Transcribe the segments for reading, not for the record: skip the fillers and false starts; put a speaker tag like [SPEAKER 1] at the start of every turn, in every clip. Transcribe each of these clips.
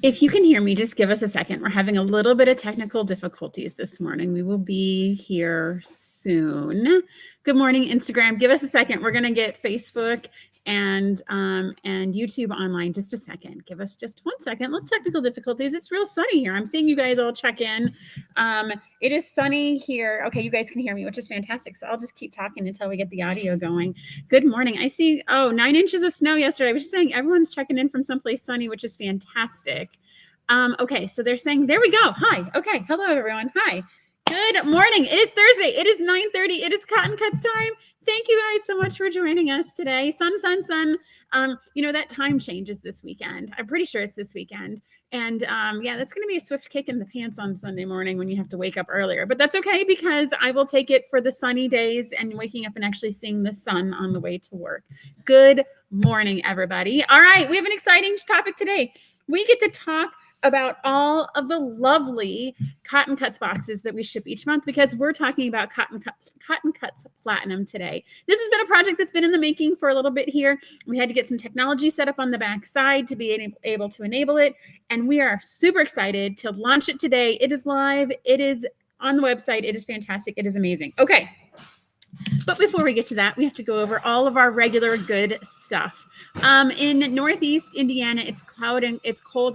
[SPEAKER 1] If you can hear me, just give us a second. We're having a little bit of technical difficulties this morning. We will be here soon. Good morning, Instagram. Give us a second. We're going to get Facebook and YouTube online. Just a second. Give us just 1 second. Let's technical difficulties. It's real sunny here. I'm seeing you guys all check in. It is sunny here. Okay, you guys can hear me, which is fantastic. So I'll just keep talking until we get the audio going. Good morning. I see, 9 inches of snow yesterday. I was just saying everyone's checking in from someplace sunny, which is fantastic. Okay, so they're saying, there we go. Hi. Okay, hello, everyone. Hi. Good morning. It is Thursday. It is 9:30. It is Cotton Cuts time. Thank you guys so much for joining us today. Sun. That time changes this weekend. I'm pretty sure it's this weekend. And yeah, that's going to be a swift kick in the pants on Sunday morning when you have to wake up earlier. But that's okay because I will take it for the sunny days and waking up and actually seeing the sun on the way to work. Good morning, everybody. All right, we have an exciting topic today. We get to talk about all of the lovely Cotton Cuts boxes that we ship each month because we're talking about Cotton Cuts Platinum today. This has been a project that's been in the making for a little bit here. We had to get some technology set up on the back side to be able to enable it, and we are super excited to launch it today. It is live. It is on the website. It is fantastic. It is amazing. Okay. But before we get to that, we have to go over all of our regular good stuff. In Northeast Indiana, it's cold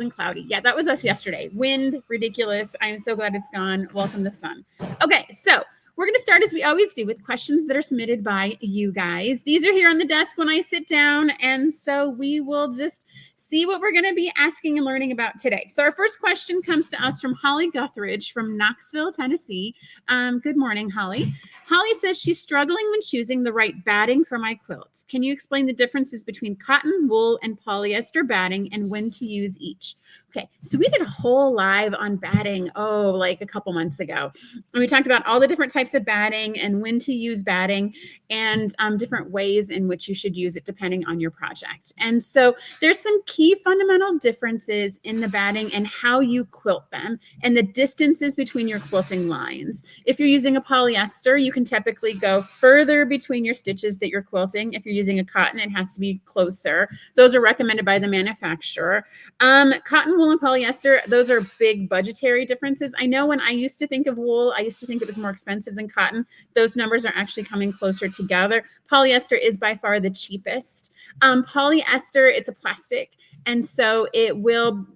[SPEAKER 1] and cloudy. Yeah, that was us yesterday. Wind, ridiculous. I am so glad it's gone. Welcome the sun. Okay, so we're going to start as we always do with questions that are submitted by you guys. These are here on the desk when I sit down, and so we will just see what we're going to be asking and learning about today. So our first question comes to us from Holly Guthridge from Knoxville, Tennessee. Good morning, Holly. Holly says she's struggling when choosing the right batting for my quilts. Can you explain the differences between cotton, wool, and polyester batting and when to use each? Okay, so we did a whole live on batting, like a couple months ago. And we talked about all the different types of batting and when to use batting and different ways in which you should use it depending on your project. And so there's some key fundamental differences in the batting and how you quilt them and the distances between your quilting lines. If you're using a polyester, you can typically go further between your stitches that you're quilting. If you're using a cotton, it has to be closer. Those are recommended by the manufacturer. Cotton, wool, and polyester, those are big budgetary differences. I know when I used to think of wool, I used to think it was more expensive than cotton. Those numbers are actually coming closer together. Polyester is by far the cheapest. Polyester, it's a plastic, and so it will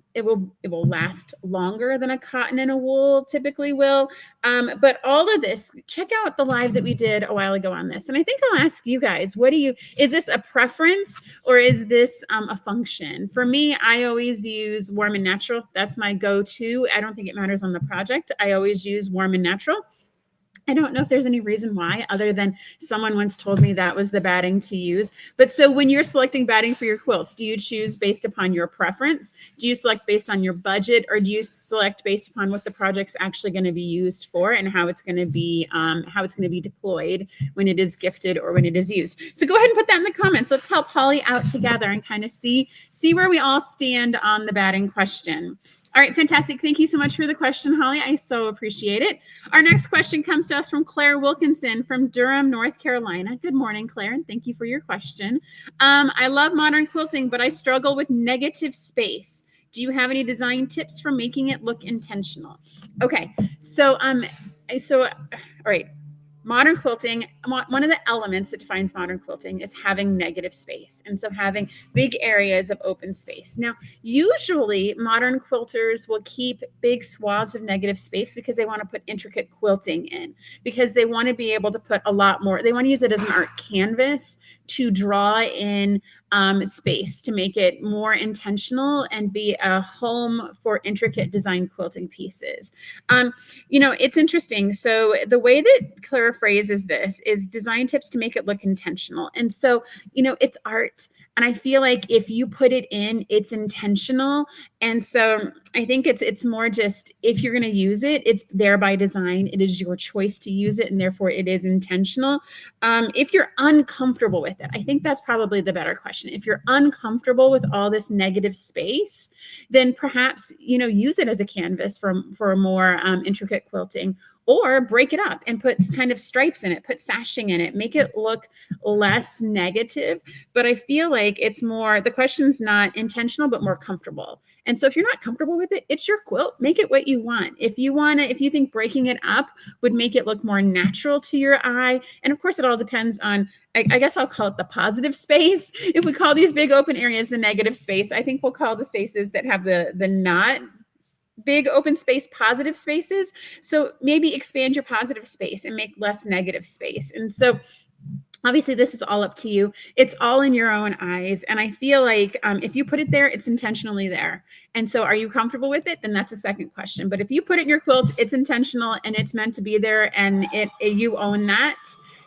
[SPEAKER 1] last longer than a cotton and a wool typically will. But all of this, check out the live that we did a while ago on this. And I think I'll ask you guys, is this a preference or is this a function? For me, I always use warm and natural. That's my go-to. I don't think it matters on the project. I always use warm and natural. I don't know if there's any reason why other than someone once told me that was the batting to use. But so when you're selecting batting for your quilts, do you choose based upon your preference? Do you select based on your budget, or do you select based upon what the project's actually going to be used for and how it's going to be deployed when it is gifted or when it is used? So go ahead and put that in the comments. Let's help Holly out together and kind of see where we all stand on the batting question. All right, fantastic. Thank you so much for the question, Holly. I so appreciate it. Our next question comes to us from Claire Wilkinson from Durham, North Carolina. Good morning, Claire, and thank you for your question. I love modern quilting, but I struggle with negative space. Do you have any design tips for making it look intentional? Okay, so all right. Modern quilting, one of the elements that defines modern quilting is having negative space. And so having big areas of open space. Now, usually modern quilters will keep big swaths of negative space because they want to put intricate quilting in, because they want to be able to put a lot more. They want to use it as an art canvas to draw in space to make it more intentional and be a home for intricate design quilting pieces. It's interesting. So the way that Clara phrases this is design tips to make it look intentional. And so, it's art. And I feel like if you put it in, it's intentional. And so I think it's more just, if you're going to use it, it's there by design. It is your choice to use it, and therefore it is intentional. If you're uncomfortable with it, I think that's probably the better question. If you're uncomfortable with all this negative space, then perhaps, use it as a canvas for a more intricate quilting. or break it up and put kind of stripes in it, put sashing in it, make it look less negative. But I feel like it's more, the question's not intentional, but more comfortable. And so if you're not comfortable with it, it's your quilt. Make it what you want. If you think breaking it up would make it look more natural to your eye. And of course, it all depends on, I guess I'll call it the positive space. If we call these big open areas the negative space, I think we'll call the spaces that have the not big open space positive spaces. So maybe expand your positive space and make less negative space. And so obviously, this is all up to you. It's all in your own eyes. And I feel like if you put it there, it's intentionally there. And so are you comfortable with it? Then that's a second question. But if you put it in your quilt, it's intentional and it's meant to be there, and you own that.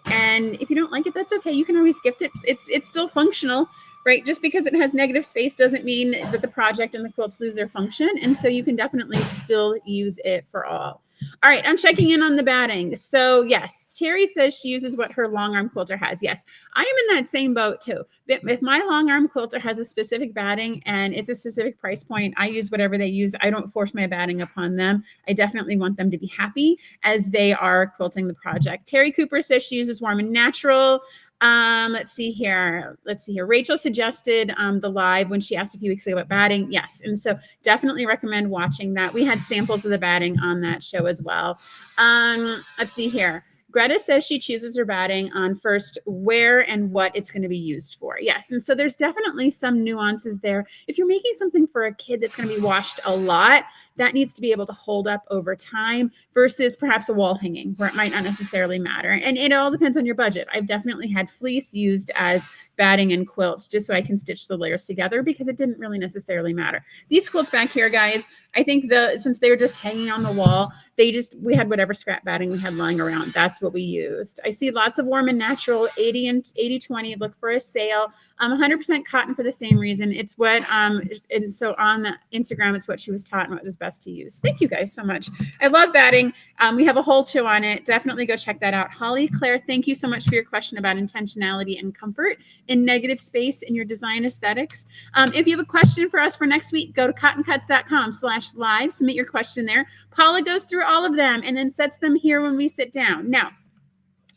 [SPEAKER 1] And if you don't like it, that's okay. You can always gift it. It's still functional, right? Just because it has negative space doesn't mean that the project and the quilts lose their function. And so you can definitely still use it for all. All right, I'm checking in on the batting. So yes, Terry says she uses what her long arm quilter has. Yes, I am in that same boat too. If my long arm quilter has a specific batting and it's a specific price point, I use whatever they use. I don't force my batting upon them. I definitely want them to be happy as they are quilting the project. Terry Cooper says she uses Warm and Natural. Let's see here. Rachel suggested the live when she asked a few weeks ago about batting. Yes. And so definitely recommend watching that. We had samples of the batting on that show as well. Let's see here. Greta says she chooses her batting on first where and what it's going to be used for. Yes. And so there's definitely some nuances there. If you're making something for a kid that's going to be washed a lot, that needs to be able to hold up over time versus perhaps a wall hanging where it might not necessarily matter. And it all depends on your budget. I've definitely had fleece used as batting and quilts just so I can stitch the layers together because it didn't really necessarily matter. These quilts back here, guys, I think since they were just hanging on the wall, we had whatever scrap batting we had lying around. That's what we used. I see lots of Warm and Natural, 80-20, look for a sale. 100% cotton for the same reason. It's what, and so on Instagram, it's what she was taught and what was best to use. Thank you guys so much. I love batting. We have a whole show on it. Definitely go check that out. Holly Claire, thank you so much for your question about intentionality and comfort in negative space in your design aesthetics. If you have a question for us for next week, go to cottoncuts.com/live, submit your question there. Paula goes through all of them and then sets them here when we sit down. Now,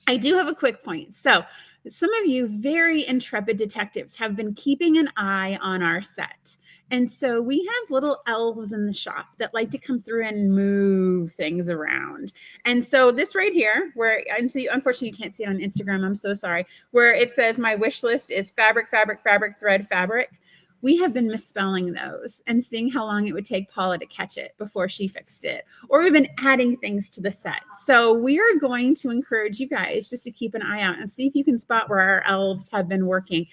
[SPEAKER 1] I do have a quick point. So some of you very intrepid detectives have been keeping an eye on our set. And so we have little elves in the shop that like to come through and move things around. And so this right here, and so unfortunately you can't see it on Instagram, I'm so sorry, where it says my wish list is fabric, fabric, fabric, thread, fabric. We have been misspelling those and seeing how long it would take Paula to catch it before she fixed it. Or we've been adding things to the set. So we are going to encourage you guys just to keep an eye out and see if you can spot where our elves have been working.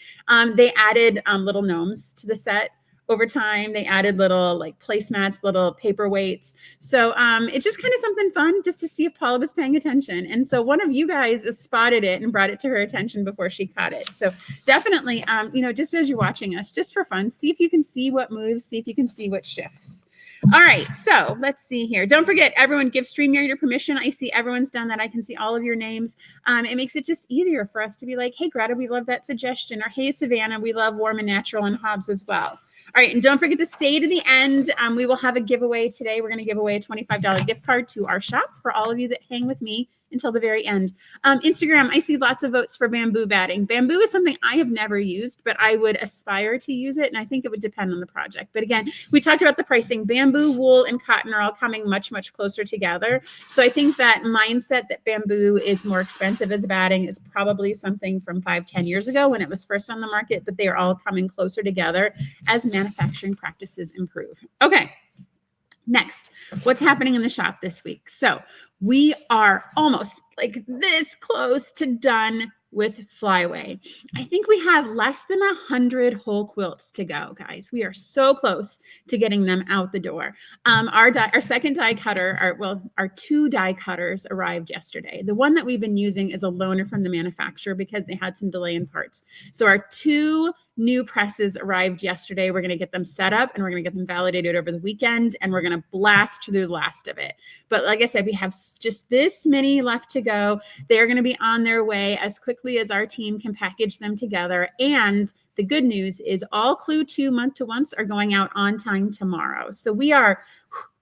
[SPEAKER 1] They added little gnomes to the set. Over time, they added little like placemats, little paperweights. So it's just kind of something fun just to see if Paula was paying attention. And so one of you guys spotted it and brought it to her attention before she caught it. So definitely, just as you're watching us, just for fun, see if you can see what moves, see if you can see what shifts. All right, so let's see here. Don't forget, everyone, give StreamYard your permission. I see everyone's done that. I can see all of your names. It makes it just easier for us to be like, hey, Greta, we love that suggestion. Or hey, Savannah, we love Warm and Natural and Hobbs as well. All right, and don't forget to stay to the end. We will have a giveaway today. We're going to give away a $25 gift card to our shop for all of you that hang with me until the very end. Instagram, I see lots of votes for bamboo batting. Bamboo is something I have never used, but I would aspire to use it, and I think it would depend on the project. But again, we talked about the pricing. Bamboo, wool, and cotton are all coming much, much closer together. So I think that mindset that bamboo is more expensive as batting is probably something from 5-10 years ago when it was first on the market, but they are all coming closer together as manufacturing practices improve. Okay. Next, what's happening in the shop this week? So we are almost like this close to done with Flyaway. I think we have less than 100 whole quilts to go, guys. We are so close to getting them out the door. Our second die cutter, our 2 die cutters arrived yesterday. The one that we've been using is a loaner from the manufacturer because they had some delay in parts. So our 2 new presses arrived yesterday. We're going to get them set up and we're going to get them validated over the weekend, and we're going to blast through the last of it. But like I said, we have just this many left to go. They're going to be on their way as quickly as our team can package them together. And the good news is all Clue 2 month-to-once are going out on time tomorrow. So we are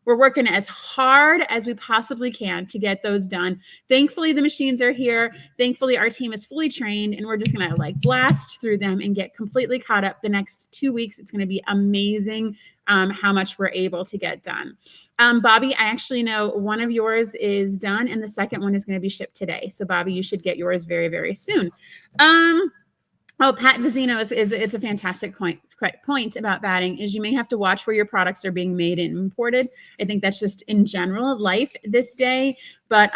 [SPEAKER 1] We're working as hard as we possibly can to get those done. Thankfully, the machines are here. Thankfully, our team is fully trained, and we're just going to like blast through them and get completely caught up the next 2 weeks. It's going to be amazing how much we're able to get done. Bobby, I actually know one of yours is done, and the second one is going to be shipped today. So Bobby, you should get yours very, very soon. Oh, Pat Vizino it's a fantastic point about batting is you may have to watch where your products are being made and imported. I think that's just in general life this day, but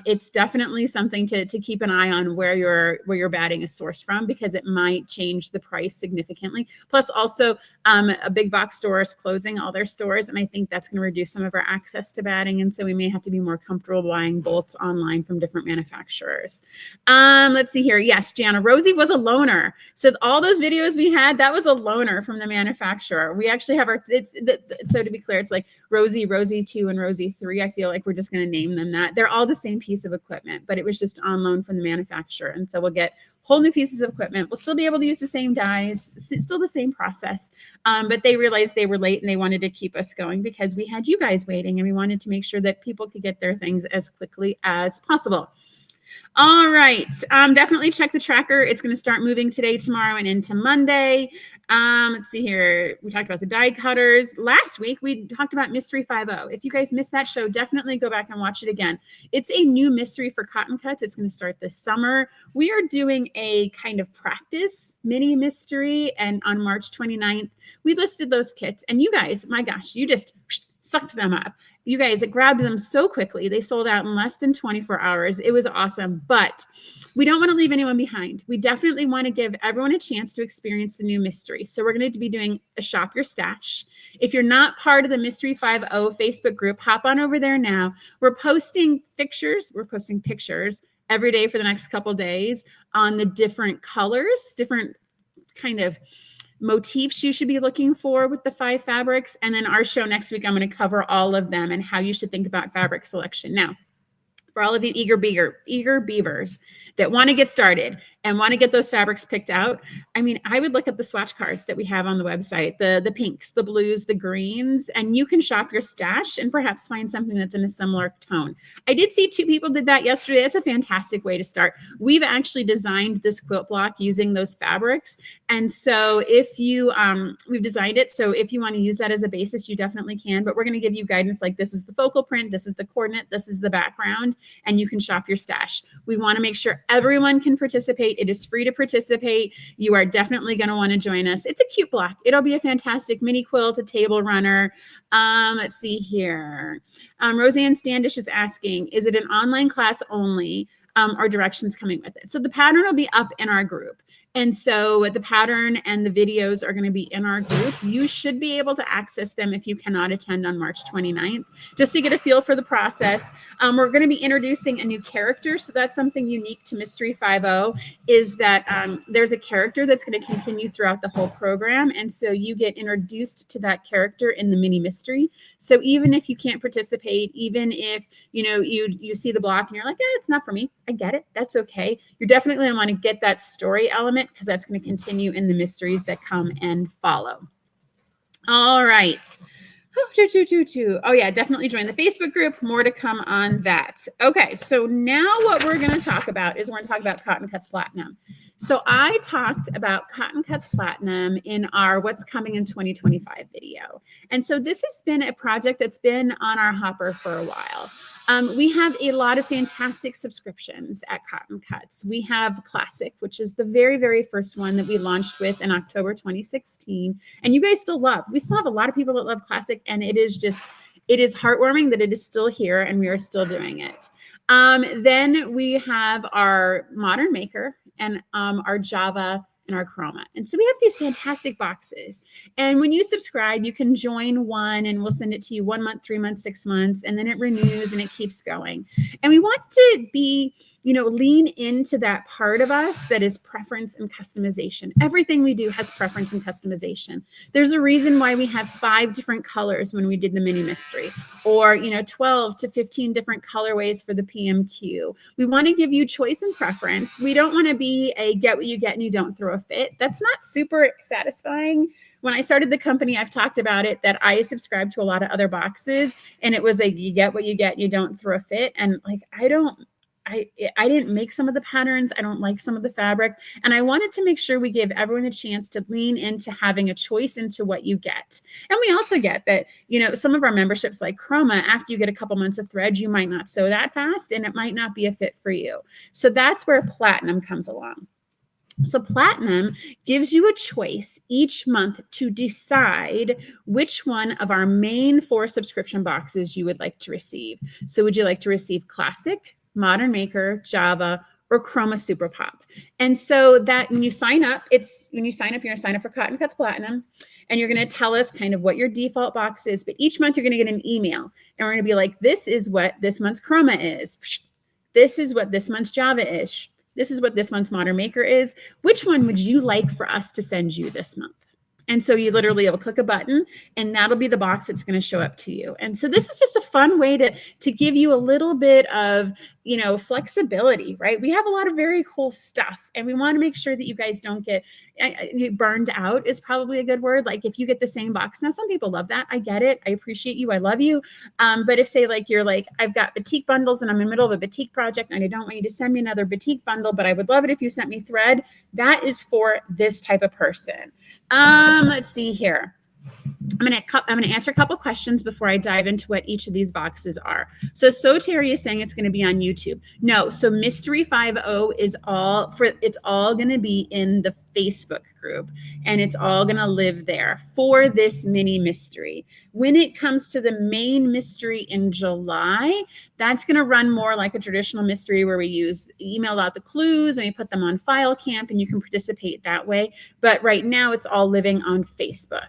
[SPEAKER 1] it's definitely something to keep an eye on where your batting is sourced from, because it might change the price significantly. Plus also a big box store is closing all their stores, and I think that's going to reduce some of our access to batting, and so we may have to be more comfortable buying bolts online from different manufacturers. Let's see here. Yes, Gianna, Rosie was a loaner. So all those videos we had, that was a loaner from the manufacturer. We actually have so to be clear, it's like Rosie 2, and Rosie 3. I feel like we're just going to name them that. They're all the same piece of equipment, but it was just on loan from the manufacturer. And so we'll get whole new pieces of equipment. We'll still be able to use the same dies, still the same process. But they realized they were late, and they wanted to keep us going because we had you guys waiting, and we wanted to make sure that people could get their things as quickly as possible. All right. Definitely check the tracker. It's going to start moving today, tomorrow, and into Monday. Let's see here. We talked about the die cutters. Last week, we talked about Mystery 5.0. If you guys missed that show, definitely go back and watch it again. It's a new mystery for cotton cuts. It's going to start this summer. We are doing a kind of practice mini mystery, and on March 29th, we listed those kits. And you guys, my gosh, you just sucked them up. You guys, it grabbed them so quickly. They sold out in less than 24 hours. It was awesome, but we don't want to leave anyone behind. We definitely want to give everyone a chance to experience the new mystery. So we're going to be doing a Shop Your Stash. If you're not part of the Mystery 5.0 Facebook group, hop on over there now. We're posting pictures. Every day for the next couple days on the different colors, different kind of motifs you should be looking for with the 5 fabrics. And then our show next week, I'm going to cover all of them and how you should think about fabric selection. Now, for all of you eager beavers that want to get started and want to get those fabrics picked out, I mean, I would look at the swatch cards that we have on the website, the pinks, the blues, the greens, and you can shop your stash and perhaps find something that's in a similar tone. I did see 2 people did that yesterday. That's a fantastic way to start. We've actually designed this quilt block using those fabrics. And so if you, we've designed it, so if you want to use that as a basis, you definitely can, but we're going to give you guidance like this is the focal print, this is the coordinate, this is the background, and you can shop your stash. We want to make sure everyone can participate. It is free to participate. You are definitely going to want to join us. It's a cute block. It'll be a fantastic mini quilt, a table runner. Let's see here. Roseanne Standish is asking, is it an online class only or directions coming with it? So the pattern will be up in our group. And so the pattern and the videos are going to be in our group. You should be able to access them if you cannot attend on March 29th, just to get a feel for the process. We're going to be introducing a new character. So that's something unique to Mystery 5.0 is that there's a character that's going to continue throughout the whole program. And so you get introduced to that character in the mini mystery. So even if you can't participate, even if you see the block and you're like, it's not for me, I get it. That's okay. You're definitely going to want to get that story element because that's going to continue in the mysteries that come and follow. All right. Oh yeah, definitely join the Facebook group. More to come on that. Okay, so now what we're going to talk about is we're going to talk about Cotton Cuts Platinum. So I talked about Cotton Cuts Platinum in our What's Coming in 2025 video. And so this has been a project that's been on our hopper for a while. We have a lot of fantastic subscriptions at Cotton Cuts. We have Classic, which is the very, very first one that we launched with in October 2016. And you guys still love. We still have a lot of people that love Classic. And it is heartwarming that it is still here and we are still doing it. Then we have our Modern Maker and our Java and our Chroma. And so we have these fantastic boxes. And when you subscribe, you can join one and we'll send it to you 1 month, 3 months, 6 months, and then it renews and it keeps going. And we want to be, lean into that part of us that is preference and customization. Everything we do has preference and customization. There's a reason why we have 5 different colors when we did the mini mystery, or 12 to 15 different colorways for the PMQ. We want to give you choice and preference. We don't want to be a get what you get and you don't throw a fit. That's not super satisfying. when I started the company, I've talked about it, that I subscribe to a lot of other boxes, and it was like, you get what you get, you don't throw a fit. And like, I didn't make some of the patterns. I don't like some of the fabric. And I wanted to make sure we gave everyone a chance to lean into having a choice into what you get. And we also get that, you know, some of our memberships like Chroma, after you get a couple months of thread, you might not sew that fast and it might not be a fit for you. So that's where Platinum comes along. So Platinum gives you a choice each month to decide which one of our main 4 subscription boxes you would like to receive. So would you like to receive Classic, Modern Maker, Java, or Chroma Super Pop? And so that when you sign up, you're going to sign up for Cotton Cuts Platinum, and you're going to tell us kind of what your default box is. But each month you're going to get an email, and we're going to be like, this is what this month's Chroma is. This is what this month's Java is. This is what this month's Modern Maker is. Which one would you like for us to send you this month? And so you literally will click a button, and that'll be the box that's going to show up to you. And so this is just a fun way to give you a little bit of, you know, flexibility, right? We have a lot of very cool stuff, and we want to make sure that you guys don't get burned out is probably a good word. Like if you get the same box. Now, some people love that. I get it. I appreciate you. I love you. But if say like you're like, I've got batik bundles and I'm in the middle of a batik project and I don't want you to send me another batik bundle, but I would love it if you sent me thread. That is for this type of person. Let's see here. I'm going to answer a couple questions before I dive into what each of these boxes are. So Terry is saying it's going to be on YouTube. No, so Mystery 50 it's all going to be in the Facebook group, and it's all going to live there for this mini mystery. When it comes to the main mystery in July, that's going to run more like a traditional mystery where we email out the clues and we put them on File Camp, and you can participate that way. But right now it's all living on Facebook.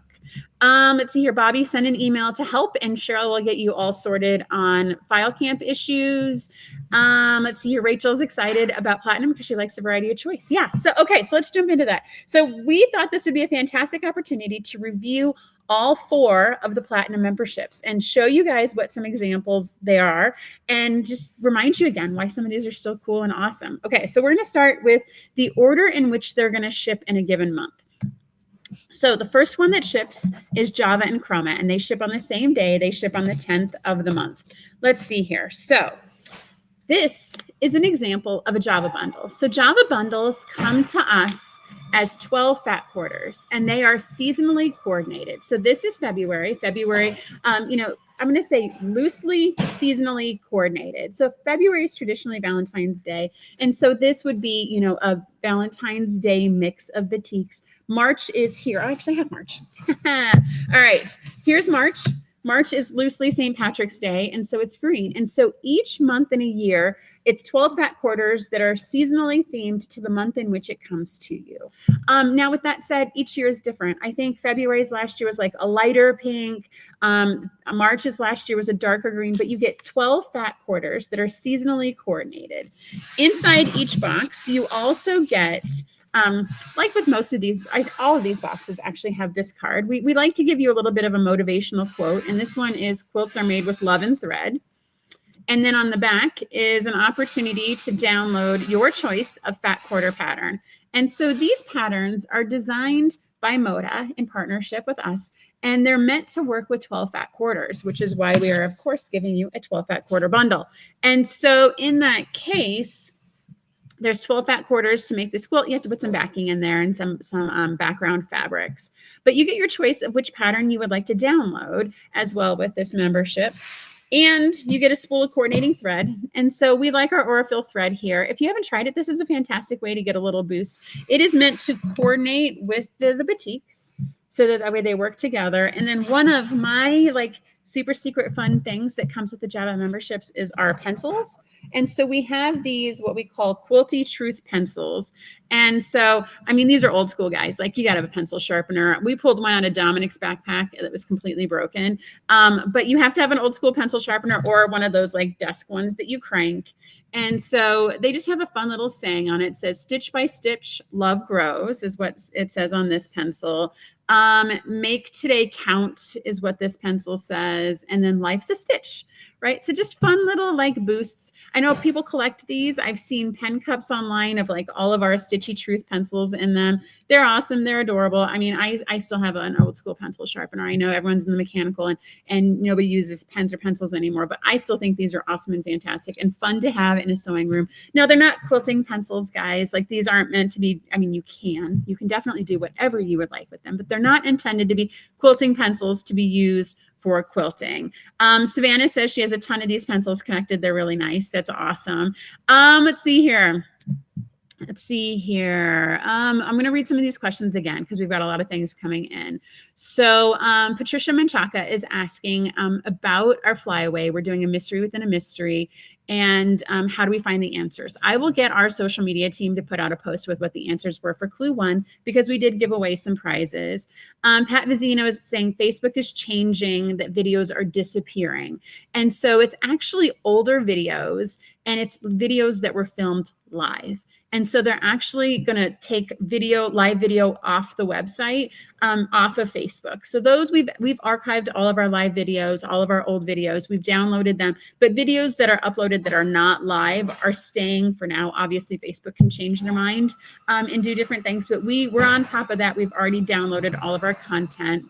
[SPEAKER 1] Let's see here. Bobby, send an email to help, and Cheryl will get you all sorted on File Camp issues. Let's see here. Rachel's excited about Platinum because she likes the variety of choice. Yeah. So, okay. So let's jump into that. So we thought this would be a fantastic opportunity to review all 4 of the Platinum memberships and show you guys what some examples they are, and just remind you again why some of these are still cool and awesome. Okay. So we're going to start with the order in which they're going to ship in a given month. So the first one that ships is Java and Chroma, and they ship on the same day. They ship on the 10th of the month. Let's see here. So this is an example of a Java bundle. So Java bundles come to us as 12 fat quarters, and they are seasonally coordinated. So this is February, I'm going to say loosely seasonally coordinated. So February is traditionally Valentine's Day. And so this would be, a Valentine's Day mix of batiks. March is here. I actually have March. All right. Here's March. March is loosely St. Patrick's Day, and so it's green. And so each month in a year, it's 12 fat quarters that are seasonally themed to the month in which it comes to you. Now, with that said, each year is different. I think February's last year was like a lighter pink. March's last year was a darker green, but you get 12 fat quarters that are seasonally coordinated. Inside each box, you also get like with most of these, all of these boxes actually have this card. We like to give you a little bit of a motivational quote, and this one is, "Quilts are made with love and thread." And then on the back is an opportunity to download your choice of fat quarter pattern. And so these patterns are designed by Moda in partnership with us, and they're meant to work with 12 fat quarters, which is why we are, of course, giving you a 12 fat quarter bundle. And so in that case, there's 12 fat quarters to make this quilt. You have to put some backing in there and some background fabrics. But you get your choice of which pattern you would like to download as well with this membership. And you get a spool of coordinating thread. And so we like our Aurifil thread here. If you haven't tried it, this is a fantastic way to get a little boost. It is meant to coordinate with the batiks so that way they work together. And then one of my super secret fun things that comes with the Java memberships is our pencils. And so we have these, what we call Quilty Truth pencils. And so, these are old school guys. Like, you got to have a pencil sharpener. We pulled one out of Dominic's backpack that was completely broken. But you have to have an old school pencil sharpener or one of those desk ones that you crank. And so they just have a fun little saying on it. It says, "Stitch by stitch, love grows," is what it says on this pencil. "Make today count" is what this pencil says. And then "Life's a stitch." right? So just fun little like boosts. I know people collect these. I've seen pen cups online of like all of our Stitchy Truth pencils in them. They're awesome. They're adorable. I mean, I still have an old school pencil sharpener. I know everyone's in the mechanical and nobody uses pens or pencils anymore, but I still think these are awesome and fantastic and fun to have in a sewing room. Now, they're not quilting pencils, guys. Like these aren't meant to be, I mean, you can definitely do whatever you would like with them, but they're not intended to be quilting pencils to be used for quilting. Savannah says she has a ton of these pencils connected. They're really nice. That's awesome. Let's see here. I'm going to read some of these questions again because we've got a lot of things coming in. So Patricia Menchaca is asking about our flyaway. We're doing a mystery within a mystery. And how do we find the answers? I will get our social media team to put out a post with what the answers were for Clue 1 because we did give away some prizes. Pat Vizino is saying Facebook is changing, that videos are disappearing. And so it's actually older videos and it's videos that were filmed live. And so they're actually going to take live video off the website, off of Facebook. So those we've archived all of our live videos, all of our old videos. We've downloaded them, but videos that are uploaded that are not live are staying for now. Obviously, Facebook can change their mind and do different things, but we're on top of that. We've already downloaded all of our content.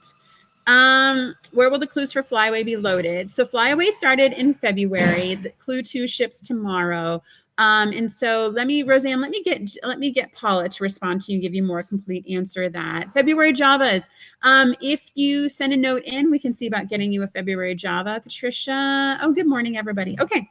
[SPEAKER 1] Where will the clues for Flyaway be loaded? So Flyaway started in February. The Clue 2 ships tomorrow. And so Roseanne, let me get Paula to respond to you, give you more complete answer of that. February Javas. If you send a note in, we can see about getting you a February Java. Patricia. Oh, good morning, everybody. Okay.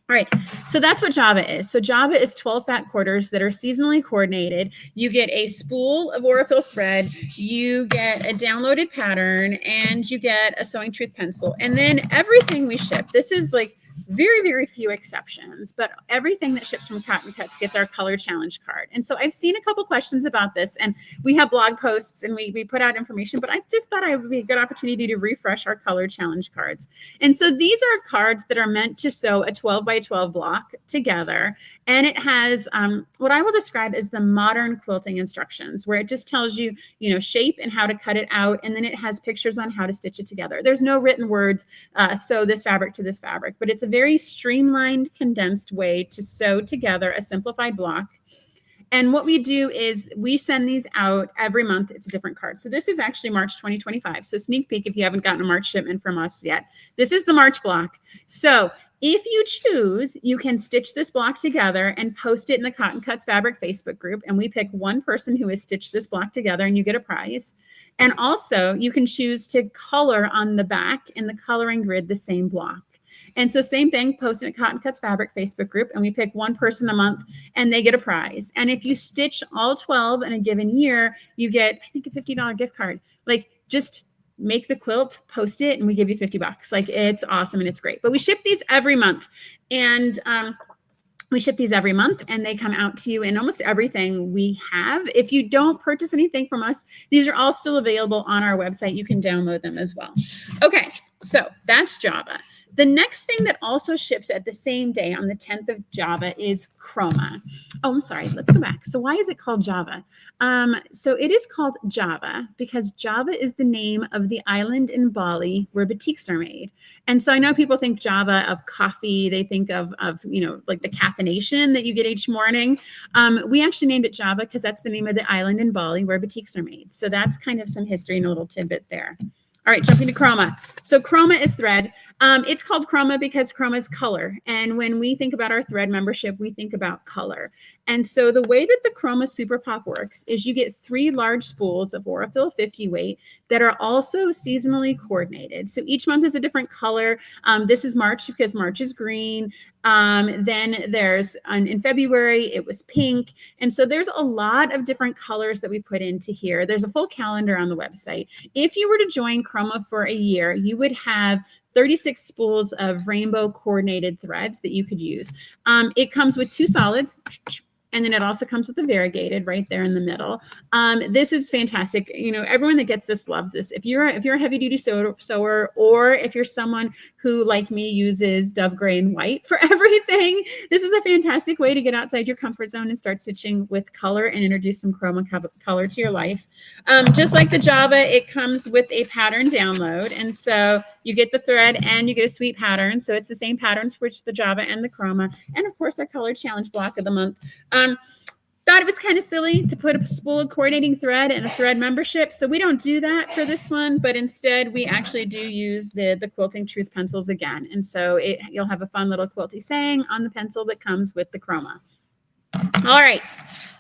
[SPEAKER 1] All right, so that's what Java is. So Java is 12 fat quarters that are seasonally coordinated. You get a spool of Aurifil thread, you get a downloaded pattern, and you get a Sewing Truth pencil. And then everything we ship, this is like very, very few exceptions, but everything that ships from Cotton Cuts gets our color challenge card. And so I've seen a couple questions about this, and we have blog posts and we put out information, but I just thought it would be a good opportunity to refresh our color challenge cards. And so these are cards that are meant to sew a 12 by 12 block together. And it has what I will describe as the modern quilting instructions, where it just tells you, shape and how to cut it out. And then it has pictures on how to stitch it together. There's no written words, sew this fabric to this fabric, but it's a very streamlined, condensed way to sew together a simplified block. And what we do is we send these out every month. It's a different card. So this is actually March 2025. So sneak peek if you haven't gotten a March shipment from us yet. This is the March block. So if you choose, you can stitch this block together and post it in the Cotton Cuts Fabric Facebook group. And we pick one person who has stitched this block together and you get a prize. And also you can choose to color on the back in the coloring grid the same block. And so same thing, post it in Cotton Cuts Fabric Facebook group, and we pick one person a month and they get a prize. And if you stitch all 12 in a given year, you get, I think, a $50 gift card. Like, just make the quilt, post it, and we give you $50. Like, it's awesome and it's great. But we ship these every month. And they come out to you in almost everything we have. If you don't purchase anything from us, these are all still available on our website. You can download them as well. Okay, so that's Java. The next thing that also ships at the same day on the 10th of Java is Chroma. Oh, I'm sorry. Let's go back. So why is it called Java? So it is called Java because Java is the name of the island in Bali where batiks are made. And so I know people think Java of coffee. They think of like the caffeination that you get each morning. We actually named it Java because that's the name of the island in Bali where batiks are made. So that's kind of some history and a little tidbit there. All right, jumping to Chroma. So Chroma is thread. It's called Chroma because Chroma is color. And when we think about our thread membership, we think about color. And so the way that the Chroma Super Pop works is you get 3 large spools of Aurifil 50 weight that are also seasonally coordinated. So each month is a different color. This is March because March is green. Then there's in February, it was pink. And so there's a lot of different colors that we put into here. There's a full calendar on the website. If you were to join Chroma for a year, you would have 36 spools of rainbow coordinated threads that you could use. It comes with 2 solids, and then it also comes with the variegated right there in the middle. This is fantastic. Everyone that gets this loves this. If you're a heavy duty sewer, or if you're someone who, like me, uses dove gray and white for everything. This is a fantastic way to get outside your comfort zone and start stitching with color and introduce some chroma color to your life. Just like the Java, it comes with a pattern download. And so you get the thread and you get a sweet pattern. So it's the same patterns for the Java and the chroma. And of course, our color challenge block of the month. Thought it was kind of silly to put a spool of coordinating thread and a thread membership. So we don't do that for this one, but instead we actually do use the Quilting Truth pencils again. And so you'll have a fun little quilty saying on the pencil that comes with the chroma. All right,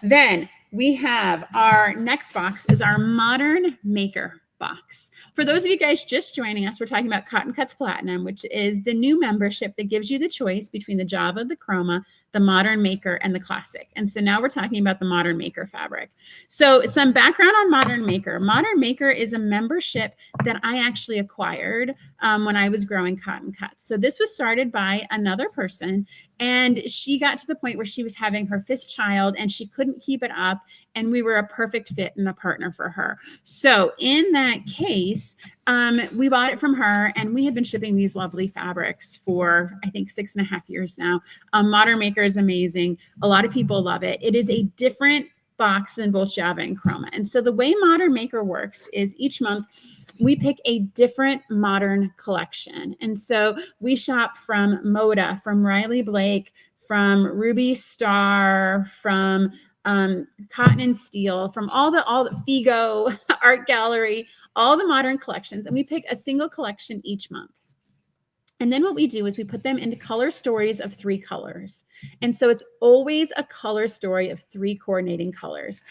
[SPEAKER 1] then we have our next box is our Modern Maker box. For those of you guys just joining us, we're talking about Cotton Cuts Platinum, which is the new membership that gives you the choice between the Java, the Chroma, the Modern Maker, and the Classic. And so now we're talking about the Modern Maker fabric. So some background on Modern Maker. Modern Maker is a membership that I actually acquired when I was growing Cotton Cuts. So this was started by another person, and she got to the point where she was having her 5th child and she couldn't keep it up, and we were a perfect fit and a partner for her. So in that case, we bought it from her, and we had been shipping these lovely fabrics for, I think, 6.5 years now. Modern Maker is amazing. A lot of people love it. It is a different box than both Java and Chroma. And so the way Modern Maker works is each month we pick a different modern collection. And so we shop from Moda, from Riley Blake, from Ruby Star, from Cotton and Steel, from all the Figo Art Gallery, all the modern collections, and we pick a single collection each month. And then what we do is we put them into color stories of 3 colors. And so it's always a color story of 3 coordinating colors.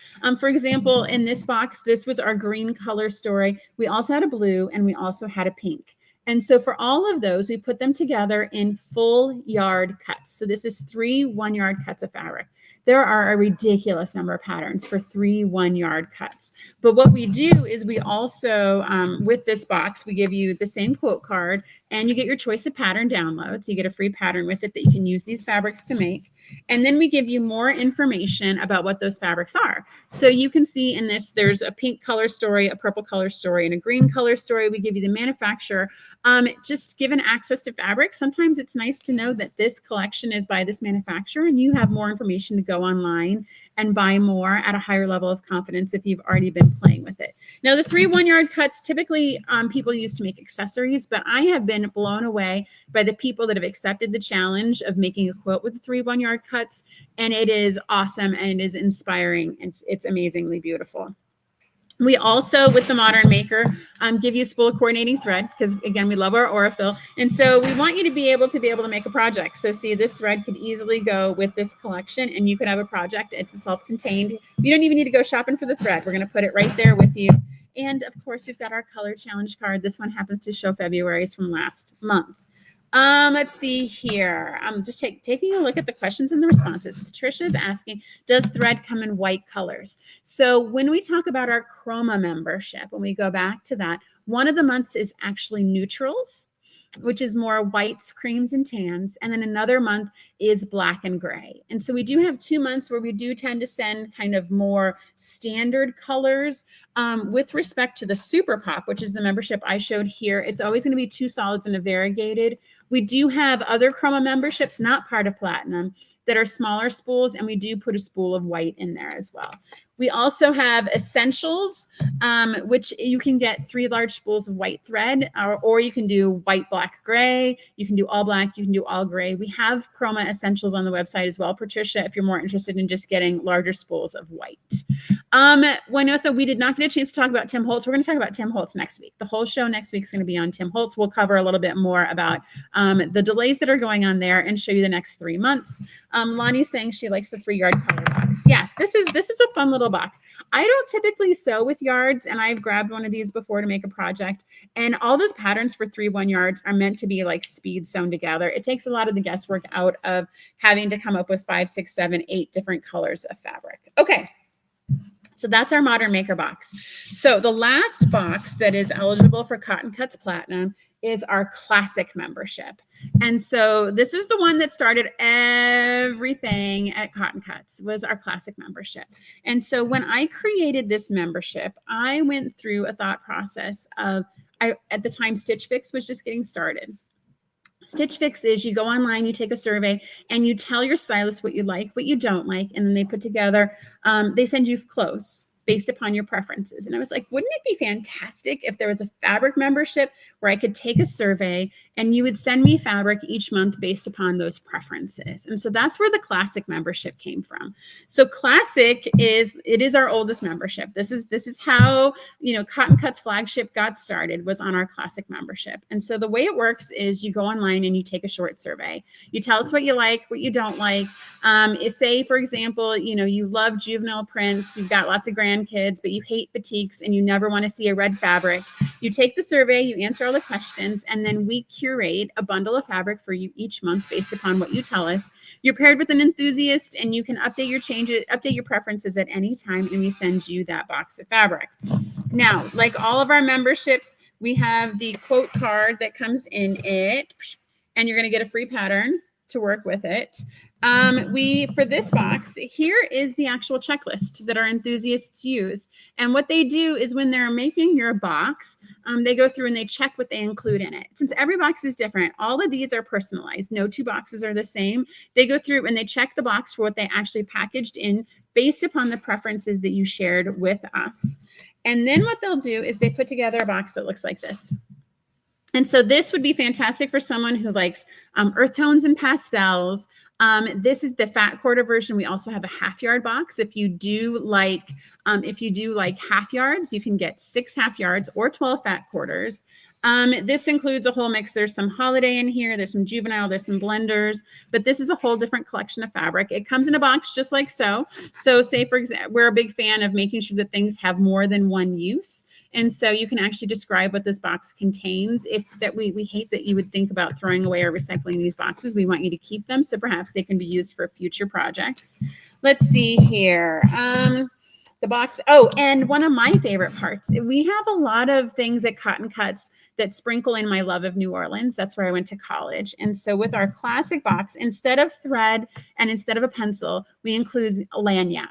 [SPEAKER 1] For example, in this box, this was our green color story. We also had a blue and we also had a pink. And so for all of those, we put them together in full yard cuts. So this is 3 1-yard cuts of fabric. There are a ridiculous number of patterns for 3 1-yard cuts. But what we do is we also, with this box, we give you the same quote card, and you get your choice of pattern download. So you get a free pattern with it that you can use these fabrics to make. And then we give you more information about what those fabrics are. So you can see in this, there's a pink color story, a purple color story, and a green color story. We give you the manufacturer. Just given access to fabric, sometimes it's nice to know that this collection is by this manufacturer, and you have more information to go online and buy more at a higher level of confidence if you've already been playing with it. Now, the 3 1-yard cuts typically people use to make accessories, but I have been blown away by the people that have accepted the challenge of making a quilt with the 3 1-yard cuts, and it is awesome and it is inspiring. It's amazingly beautiful. We also, with the Modern Maker, give you a spool of coordinating thread because, again, we love our Aurifil. And so we want you to be able to make a project. So see, this thread could easily go with this collection and you could have a project. It's a self-contained. You don't even need to go shopping for the thread. We're going to put it right there with you. And, of course, we've got our color challenge card. This one happens to show February's from last month. Let's see here. I'm just taking a look at the questions and the responses. Patricia's asking, does thread come in white colors? So when we talk about our Chroma membership, when we go back to that, one of the months is actually neutrals, which is more whites, creams, and tans. And then another month is black and gray. And so we do have 2 months where we do tend to send kind of more standard colors. With respect to the Super Pop, which is the membership I showed here, it's always going to be 2 solids and a variegated. We do have other Chroma memberships, not part of Platinum, that are smaller spools, and we do put a spool of white in there as well. We also have Essentials, which you can get 3 large spools of white thread, or you can do white, black, gray. You can do all black. You can do all gray. We have Chroma Essentials on the website as well, Patricia, if you're more interested in just getting larger spools of white. Winotha, we did not get a chance to talk about Tim Holtz. We're going to talk about Tim Holtz next week. The whole show next week is going to be on Tim Holtz. We'll cover a little bit more about the delays that are going on there and show you the next 3 months. Lonnie's saying she likes the 3-yard color box. Yes, this is a fun little box. I don't typically sew with yards, and I've grabbed one of these before to make a project. And all those patterns for 3 1-yards are meant to be like speed sewn together. It takes a lot of the guesswork out of having to come up with 5, 6, 7, 8 different colors of fabric. Okay. So that's our Modern Maker box. So the last box that is eligible for Cotton Cuts Platinum is our Classic membership. And so this is the one that started everything at Cotton Cuts, was our Classic membership. And so when I created this membership, I went through a thought process of, at the time, Stitch Fix was just getting started. Stitch Fix is you go online, you take a survey, and you tell your stylist what you like, what you don't like, and then they put together, they send you clothes based upon your preferences. And I was like, wouldn't it be fantastic if there was a fabric membership where I could take a survey and you would send me fabric each month based upon those preferences? And so that's where the Classic membership came from. So Classic is our oldest membership. This is how, Cotton Cut's flagship got started, was on our Classic membership. And so the way it works is you go online and you take a short survey. You tell us what you like, what you don't like. Say, for example, you love juvenile prints, you've got lots of grandkids, but you hate batiks and you never want to see a red fabric. You take the survey, you answer all the questions, and then we curate a bundle of fabric for you each month based upon what you tell us. You're paired with an enthusiast and you can update your preferences at any time, and we send you that box of fabric. Now, like all of our memberships, we have the quote card that comes in it, and you're going to get a free pattern to work with it. For this box, here is the actual checklist that our enthusiasts use. And what they do is when they're making your box, they go through and they check what they include in it. Since every box is different, all of these are personalized. No two boxes are the same. They go through and they check the box for what they actually packaged in based upon the preferences that you shared with us. And then what they'll do is they put together a box that looks like this. And so this would be fantastic for someone who likes earth tones and pastels. This is the fat quarter version. We also have a half yard box. If you do like half yards, you can get 6 half yards or 12 fat quarters. This includes a whole mix. There's some holiday in here. There's some juvenile. There's some blenders. But this is a whole different collection of fabric. It comes in a box just like so. So say, for example, we're a big fan of making sure that things have more than one use. And so you can actually describe what this box contains. We hate that you would think about throwing away or recycling these boxes. We want you to keep them, so perhaps they can be used for future projects. Let's see here. The box. Oh, and one of my favorite parts, we have a lot of things at Cotton Cuts that sprinkle in my love of New Orleans. That's where I went to college. And so with our Classic box, instead of thread and instead of a pencil, we include a lanyap.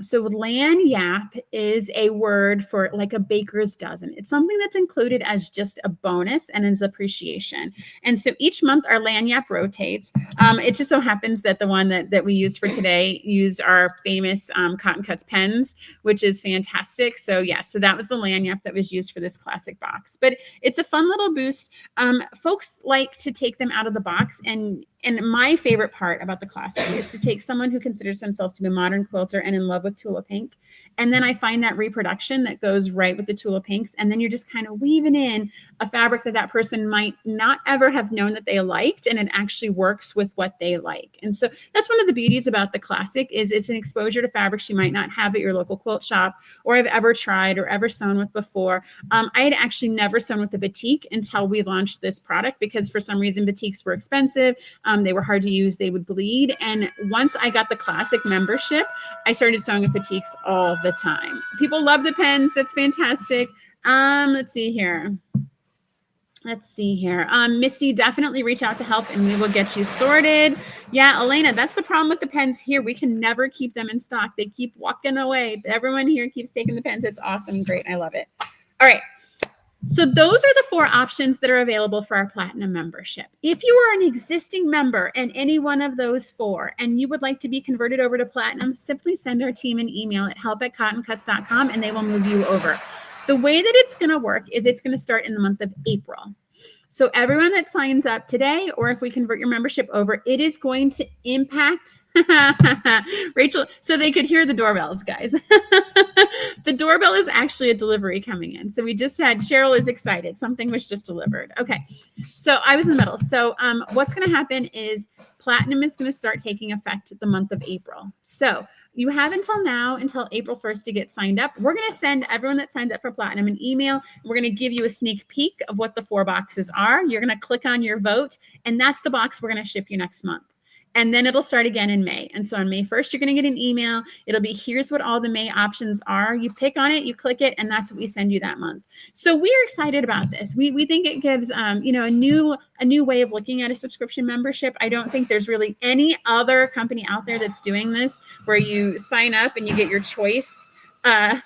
[SPEAKER 1] So lanyap is a word for like a baker's dozen. It's something that's included as just a bonus and as appreciation. And so each month our lanyap rotates. It just so happens that the one that we used for today used our famous Cotton Cuts pens, which is fantastic. So yeah, so that was the lanyap that was used for this Classic box. But it's a fun little boost. Folks like to take them out of the box, and my favorite part about the Classic is to take someone who considers themselves to be a modern quilter and in love with Tula Pink. And then I find that reproduction that goes right with the Tula Pinks. And then you're just kind of weaving in a fabric that person might not ever have known that they liked. And it actually works with what they like. And so that's one of the beauties about the Classic is it's an exposure to fabrics you might not have at your local quilt shop or have ever tried or ever sewn with before. I had actually never sewn with a batik until we launched this product because for some reason batiks were expensive. They were hard to use. They would bleed. And once I got the Classic membership, I started sewing with batiks all the time. People love the pens. That's fantastic. Let's see here. Misty, definitely reach out to help and we will get you sorted. Yeah, Elena, that's the problem with the pens here. We can never keep them in stock. They keep walking away. Everyone here keeps taking the pens. It's awesome. Great. I love it. All right. So those are the 4 options that are available for our Platinum membership. If you are an existing member in any one of those 4 and you would like to be converted over to Platinum, simply send our team an email at help@cottoncuts.com and they will move you over. The way that it's going to work is it's going to start in the month of April. So everyone that signs up today, or if we convert your membership over, it is going to impact Rachel, so they could hear the doorbells, guys. The doorbell is actually a delivery coming in. So we just had, Cheryl is excited. Something was just delivered. Okay. So I was in the middle. So what's going to happen is Platinum is going to start taking effect the month of April. So you have until April 1st to get signed up. We're going to send everyone that signs up for Platinum an email. We're going to give you a sneak peek of what the 4 boxes are. You're going to click on your vote, and that's the box we're going to ship you next month. And then it'll start again in May. And so on May 1st, you're going to get an email. It'll be, here's what all the May options are. You pick on it, you click it, and that's what we send you that month. So we are excited about this. We think it gives, a new way of looking at a subscription membership. I don't think there's really any other company out there that's doing this, where you sign up and you get your choice. Pat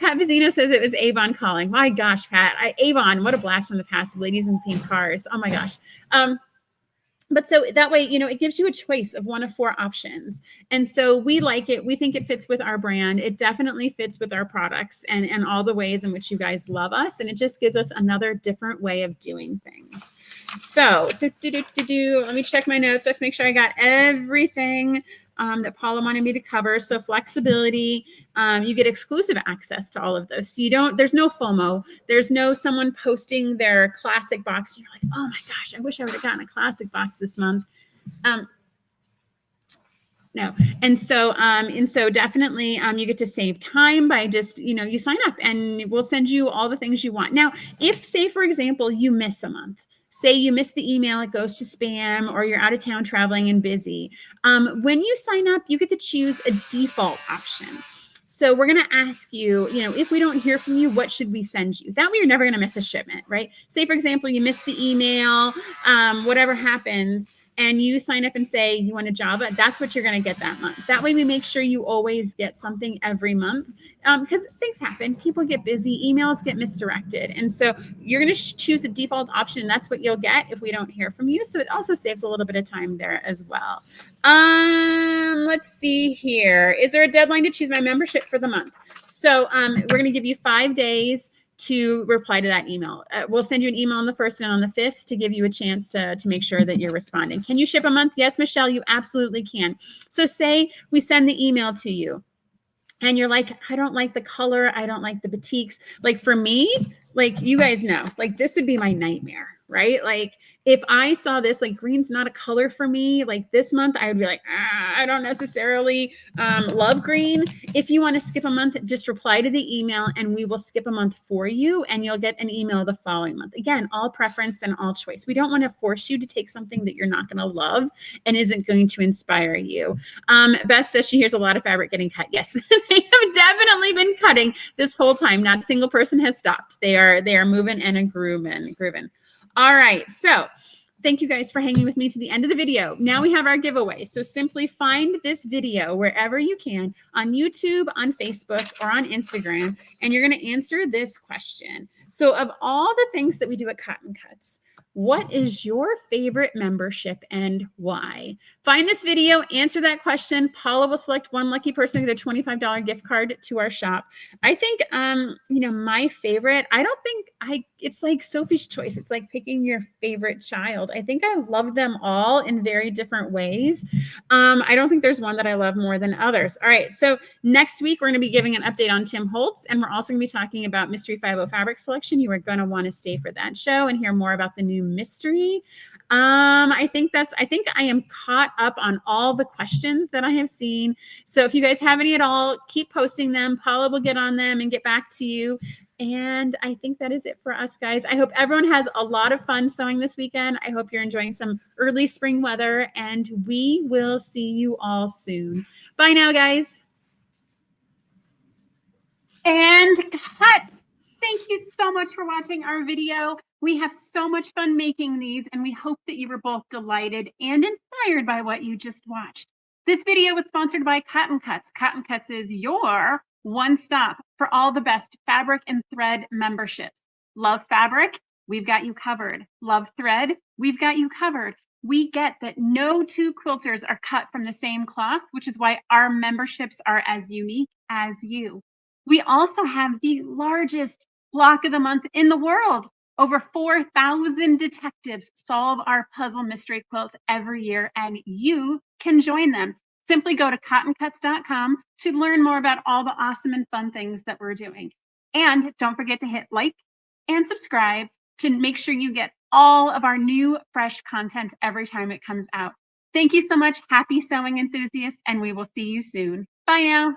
[SPEAKER 1] Vizino says it was Avon calling. My gosh, Pat. Avon, what a blast from the past. Ladies in pink cars. Oh my gosh. But so that way, it gives you a choice of one of four options. And so we like it. We think it fits with our brand. It definitely fits with our products and all the ways in which you guys love us. And it just gives us another different way of doing things. So let me check my notes. Let's make sure I got everything that Paula wanted me to cover. So flexibility, you get exclusive access to all of those. So there's no FOMO. There's no someone posting their classic box. And you're like, oh my gosh, I wish I would have gotten a classic box this month. No. And so definitely you get to save time by just, you sign up and we'll send you all the things you want. Now, if say, for example, you miss a month, say you miss the email, it goes to spam, or you're out of town traveling and busy. When you sign up, you get to choose a default option. So we're going to ask you, if we don't hear from you, what should we send you? That way you're never going to miss a shipment, right? Say, for example, you miss the email, whatever happens, and you sign up and say you want a Java, that's what you're going to get that month. That way we make sure you always get something every month, because things happen. People get busy. Emails get misdirected. And so you're going to choose a default option. And that's what you'll get if we don't hear from you. So it also saves a little bit of time there as well. Let's see here. Is there a deadline to choose my membership for the month? So we're going to give you 5 days to reply to that email. We'll send you an email on the 1st and on the 5th to give you a chance to make sure that you're responding. Can you ship a month? Yes, Michelle, you absolutely can. So say we send the email to you and you're like, I don't like the color. I don't like the batiks. Like for me, like you guys know, like this would be my nightmare, right? Like if I saw this, like green's not a color for me, like this month, I would be like, I don't necessarily love green. If you want to skip a month, just reply to the email and we will skip a month for you and you'll get an email the following month. Again, all preference and all choice. We don't want to force you to take something that you're not going to love and isn't going to inspire you. Beth says she hears a lot of fabric getting cut. Yes, they have definitely been cutting this whole time. Not a single person has stopped. They are moving and grooving. All right, so thank you guys for hanging with me to the end of the video. Now we have our giveaway. So simply find this video wherever you can on YouTube, on Facebook, or on Instagram, and you're going to answer this question. So of all the things that we do at Cotton Cuts, what is your favorite membership and why? Find this video, answer that question. Paula will select one lucky person to get a $25 gift card to our shop. I think, my favorite, it's like Sophie's choice. It's like picking your favorite child. I think I love them all in very different ways. I don't think there's one that I love more than others. All right. So next week, we're going to be giving an update on Tim Holtz, and we're also going to be talking about Mystery 50 Fabric Selection. You are going to want to stay for that show and hear more about the new mystery. I think I am caught up on all the questions that I have seen. So if you guys have any at all, keep posting them. Paula will get on them and get back to you. And I think that is it for us, guys. I hope everyone has a lot of fun sewing this weekend. I hope you're enjoying some early spring weather, and we will see you all soon. Bye now, guys. And cut. Thank you so much for watching our video. We have so much fun making these, and we hope that you were both delighted and inspired by what you just watched. This video was sponsored by Cotton Cuts. Cotton Cuts is your one stop for all the best fabric and thread memberships. Love fabric? We've got you covered. Love thread? We've got you covered. We get that no two quilters are cut from the same cloth, which is why our memberships are as unique as you. We also have the largest block of the month in the world. Over 4,000 detectives solve our puzzle mystery quilts every year, and you can join them. Simply go to cottoncuts.com to learn more about all the awesome and fun things that we're doing. And don't forget to hit like and subscribe to make sure you get all of our new fresh content every time it comes out. Thank you so much. Happy sewing enthusiasts, and we will see you soon. Bye now.